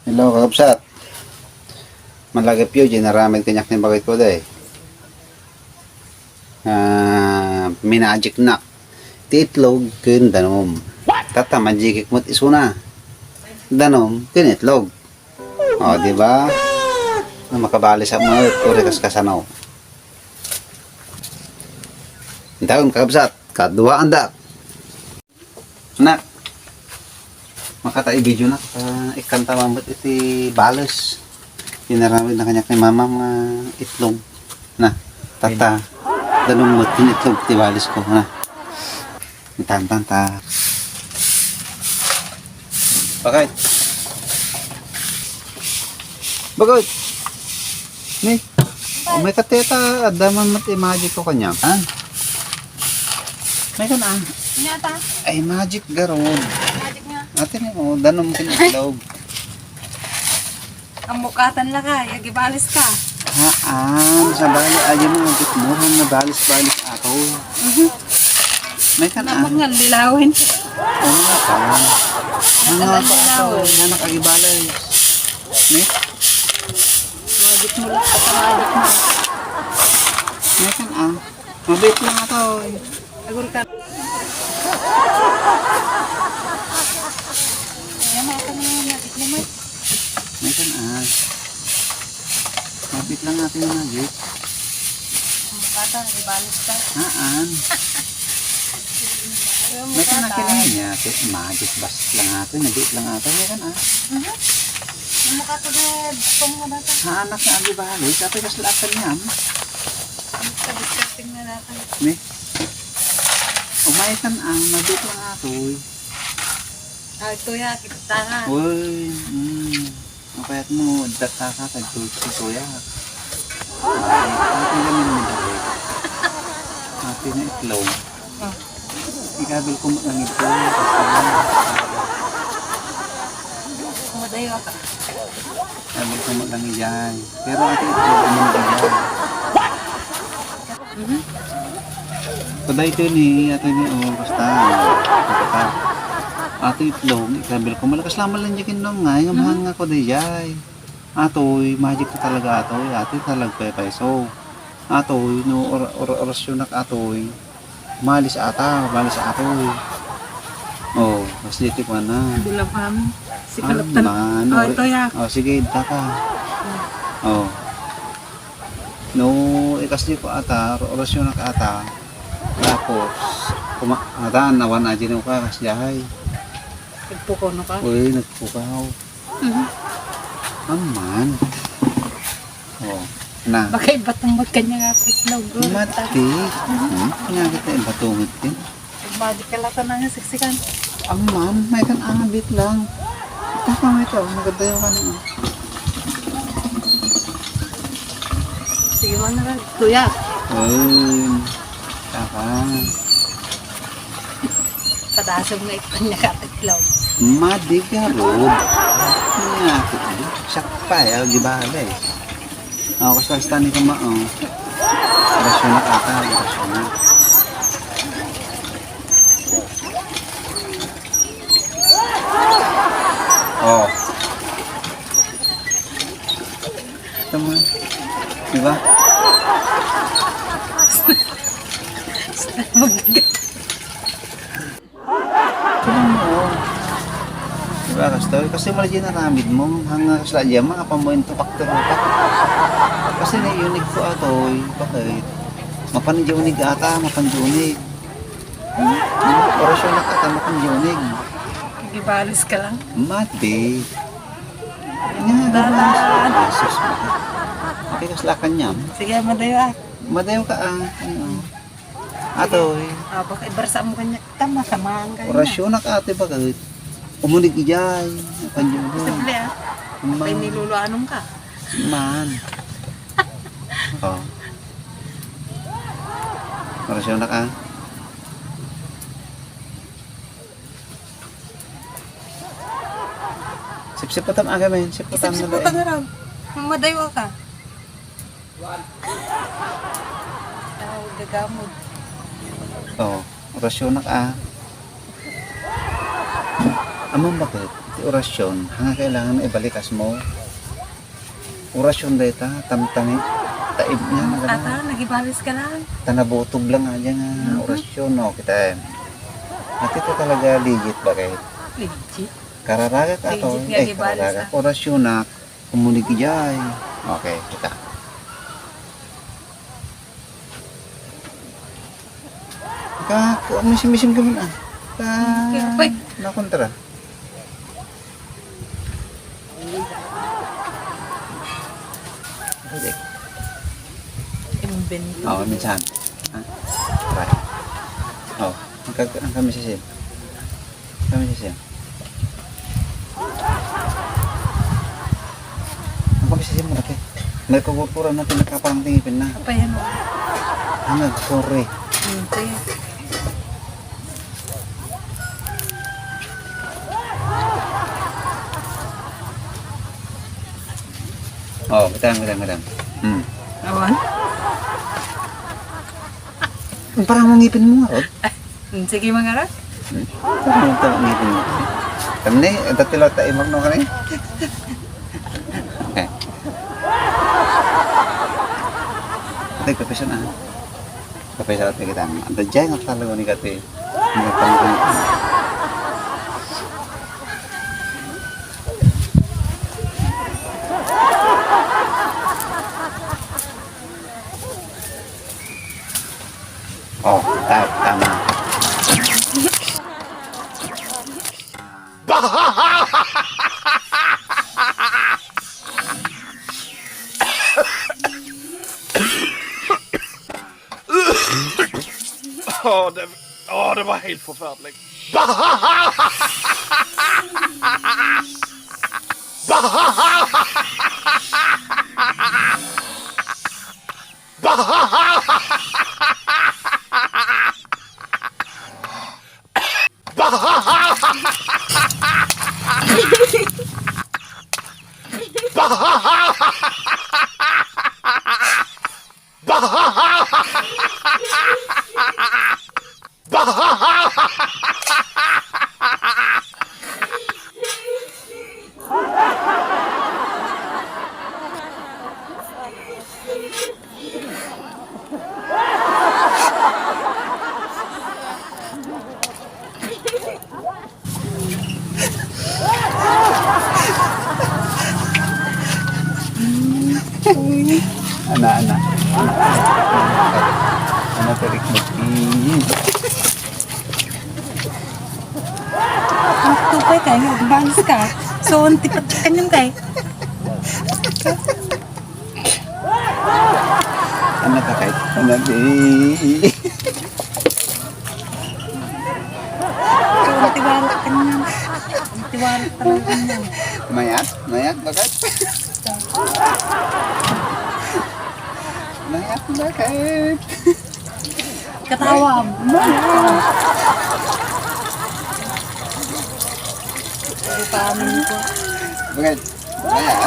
Hello, kakapsat. Malagap yun, ginaramit kanyak ng bagay ko dahi. Minajik nak. Ti itlog, kun danom. Tata, majikik mo't isuna. Danom, kun itlog. O, di ba? Makabali sa mga uri kaskasanaw. Intawin, kakapsat. Kadua anda. Nak. Makata i-video na. Ikanta mamot iti balos. Pinaramid na kanya kay mama mga itlog. Na, tata. Danong mo itlog iti balos ko. Na. Tanta. Bakit? Bakit? Ni. May kateta. Adaman mat i-magic ko kanya. Ha? May ka na. Nyata. Ay, magic garod. Magic nga. Atin mo, danom kinitlog. Ang mukatan lang ka. Yagibalis ka. Sa bali, ayan mo, agit mo, na balis-balis ako. May ka na. Namang nga lilawin. Oo nga ka. Mga pa ako, nga nakagibalay. May? Magic mo lang. Magic mo. May ka na. Mabait lang ako. Agul ka. Ayan ako na yung magic mo. May ka na. Mabait lang natin yung magit. Ang mukatan, yagibalis ka. May ka na kinahin niya. Magic bas lang natin. Mabait lang natin. May ka na. Ang mukatan na tumunga na ka. Anak na agibalay. Kapag kaslakan niya. Disgusting na natin. May? Umayakan ang mabait lang ako. Ay, tuya, kita ka. Uy, mapayat mo, data ka, tagtutuya. Ate namin mo dahil. Ate na itlog. Ikabil ko ang ito. Kumadayo ka. Ikabil ko lang iyan. Pero ate itlog, ano na iyan? Paday ito ni, ate ni, basta. Ate itlog, ikabil ko. Malakas lamang lang dyan nung nga, yung mahanga ko dayay. Atoy, magic ko talaga atoy. Ate talaga peso. Atoy, no orasyon na atoy. Malis ata, malis atoy. Oh, mas dito pa na. Bilang kami. Si Kalaptan. Oh, tuya. Oh, sige, taka. Oh. No, ikas di ko ata, orasyon na ata. Tapos, kumakataan, nawan na dyan ka, kasyahay. Nagpuko na ka. Uy, nagpukaw. Aman. Oh, na. Baka ibatong kanya nga itlog. Mati. Pinagit na ibatungit din. Magic ka lang na nga siksikan. Aman, may kan angabit lang. Taka mo ito, maganda yung kanina. Sige mo na lang. Tuya. Uy, taka. Padasog na ito niya ka itlog. Madigarod. Niyakit din. Sakpay, gibalay. Ako kasi tani ko maong. Rasyon na kata, rasyon na. Oh. Tama. Diba? Diba kastoy? Kasi malagi na ramid mo. Hanga kasla dyan, mga pamuin to pakturutak. Kasi na-unique ko atoy. Bakit? Mapanidyonig ata, mapanidyonig. Orasyon na kata, mapanidyonig. Ibalis ka lang. Mati. Nga, dadan. Jesus mo. Okay, kaslakan niya. Sige, madayo ah. Madayo ka ano. Atoy. Baka ibarsa mo kanya. Tama, samahan ka niya. Orasyon na ka ate bakit? Umunig ijay. Pandyugo. Simple ah. May niluluanong ka. Man. Oh. Orasyon na ka. Sip-sip patam aga men. Sip patam na ba Isip-sip eh. na raw. Madayo ka. Gagamod. Oh. Orasyon na ka. Amang bakit? Iti orasyon, hanga kailangan ibalikas mo. Orasyon dahil tamtami, taib niya na gano'n. Ata, nagibalis ka lang. Tanabutog lang nga dyan nga orasyon, no? Kita, at ito talaga legit ba kayo? Legit. Kararaga ka to. Legit nga, gibalis, Kararaga. Orasyon na, kumuniki dyan. Okay, kita. Misim-misim ka mo na. Uy. Nakontra. Balik. Imbento. Oo, minsan. Ha? Try. Oo, ang kami sisim. Kami sisim. Ang kami sisim mo natin. May kukukuran natin nakaparang tingipin na. Apa yan? Hangag, sorry. Hindi. Oo, madam. Awan? Parang mo ngipin mo nga, Rod. Sige mangarap. Parang ito ang ngipin mo. Kami na, datilo tayo magno ka na eh. Okay. Ate, kapisa na. Kapisa natin kita. Ante dyan, ang talaga ni Kati. Mga tanong. Oh, tama. Det var helt forferdelig. Anak. Anak terik mati. Ang tupay kayo, balis ka. So, tipat ka niyong kay. Anak ka kahit. Anak di. So, tiwarak ka niyan. Tiwarak talaga niyan. Mayat, bakit? Mayat, bakit? Katawa mo. Hindi pa amin ko. Bakit? Mayat.